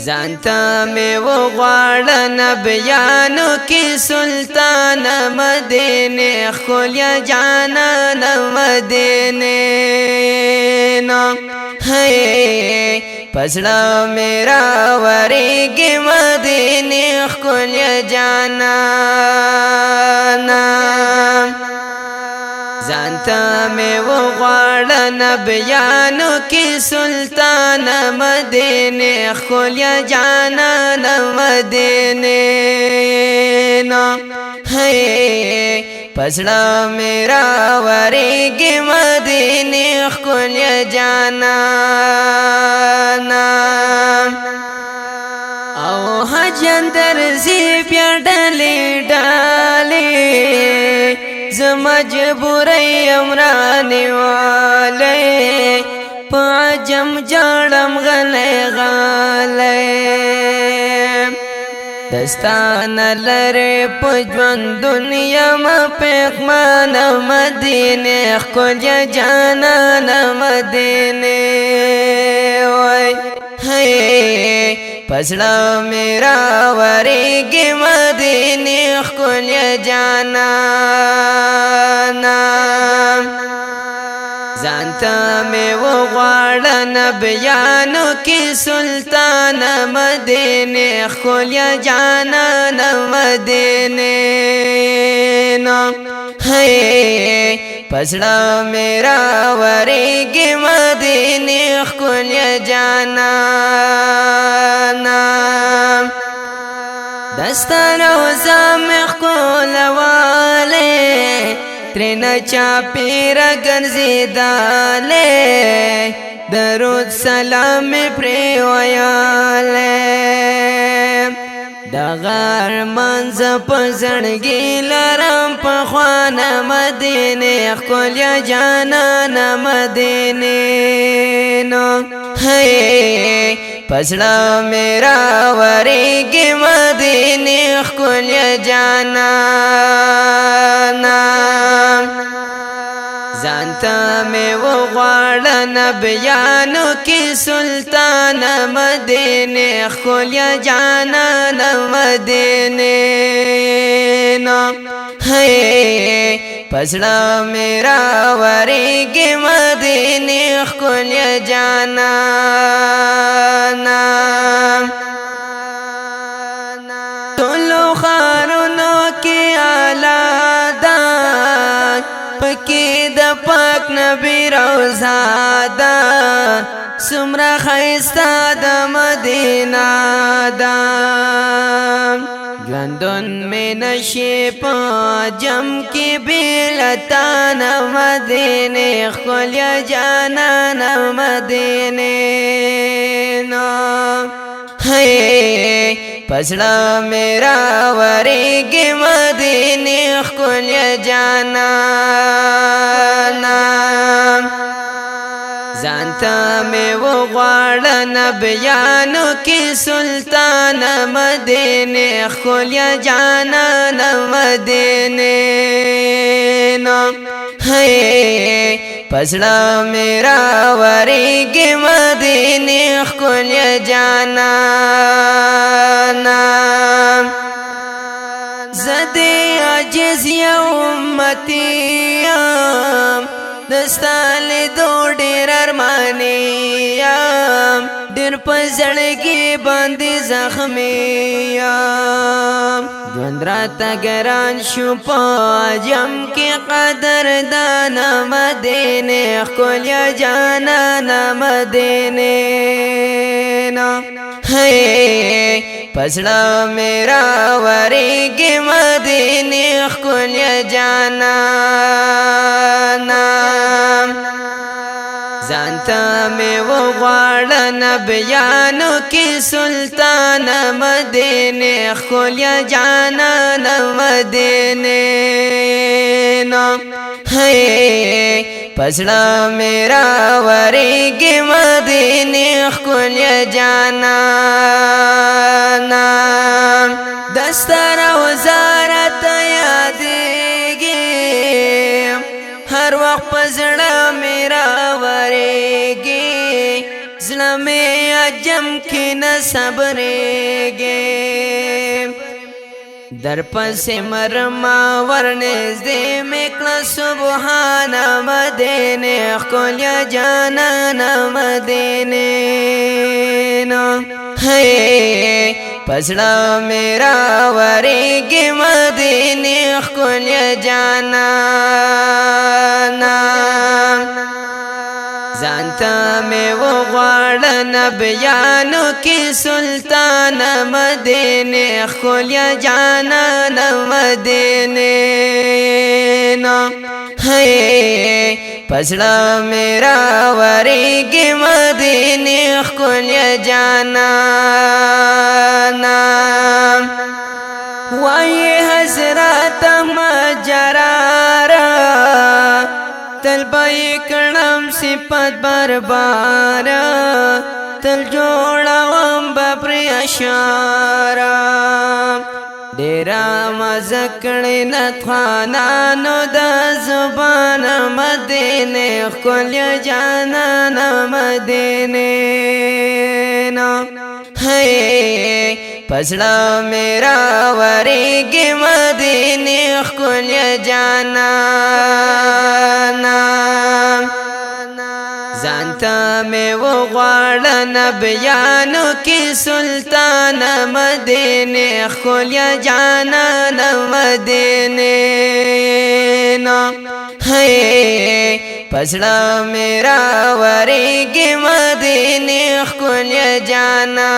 زانتا میں وہ غواړه نبیانو کی سلطان مدینه خولیا جانان مدینه نا ہے پسڑا میرا وریگی مدینه خولیا جانانا زانتا میں وہ غواړه نبیانو کی سلطان مدینه خولیا جانان مدینه نا ہے پسڑا میرا وریگی مدینه خولیا جانانا او حج اندر زی بیا ڈالی ڈالی مجبوری امرانی والی پاجم جاڑم غلی غلی دستان لری پجوان دنیا ما پیغمان مدینه خولیا جانان مدینه وی ہے پسڑا میرا وریگی مدینه خولیا جانانا زانتا میں وہ غواړه نبیانو کی سلطان مدینه خولیا جانان مدینه نا ہے پسڑا میرا وریگی مدینه خولیا جانانا دستان وزام خول والے ترینا چاپی را گرزیدالے درود سلام پریویالے دغار منز پزڑگی لرم پخوان مدینه خولیا جانان مدینه نو ہے پسڑا میرا وریگی مدینه خولیا جانانا زانتا میں وہ غواړه نبیانو کی سلطان مدینه خولیا جانان مدینه نا ہے پسڑا میرا وریگی مدینه خولیا جانانا تولو خارونو کی آلادا پکی دا پاک نبی روزا دا سمرا خیستا دا مدینہ دا گندن میں نشی پا جم کی بیلتان مدینه خولیا جانان مدینه نا ہے پسڑا میرا وریگی مدینه خولیا جانانا زانتا میں وہ غواړه نبیانو کی سلطان مدینه خولیا جانان مدینه نا ہے پسڑا میرا وریگی مدینه خولیا جانانا زدی عجز یا امتیم دستال دو ډیر ارمانیم ډیر پزړګي باندې زخمیم ژوند راته ګران شو په جم کې قدردان مدینه خولیا جانان مدینه نا ہے پسڑا میرا وریگی مدینه خولیا جانانا زانتا میں وہ غواړه نبیانو کی سلطان مدینه خولیا جانان مدینه نا ہے پسڑا میرا وریگی مدینه خولیا جانانا دستر وزارت یادیگی ہر وقت پزڑا میرا وریگی زړه مې عجم کې نه صبرېږي در پسې مرما ورنږدې مې کړه سبحان مدینه ښکلیا جانان مدینه ہے پسڑا میرا ورېږي مدینه ښکلیا جانانا ځانته مې وغواړه نبیانو کې سلطان مدینه ښکلیا جانان مدینه ہے پسڑا میرا ورېږي مدینه ښکلیا جانانا وای حضرت مجرارا تل بای کړم صفت بربارا تل جوړوم بپر اشارا ډیرا مزه کړې نتخوانانو د زبان مدینه ښکلیا جانان مدینه ہے پسڑا میرا ورېږي مدینه ښکلیا جانانا ځانته مې وغواړه نبیانو کې سلطان مدینه ښکلیا جانان مدینه ہے پسڑا میرا ورېږي مدینه ښکلیا جانانا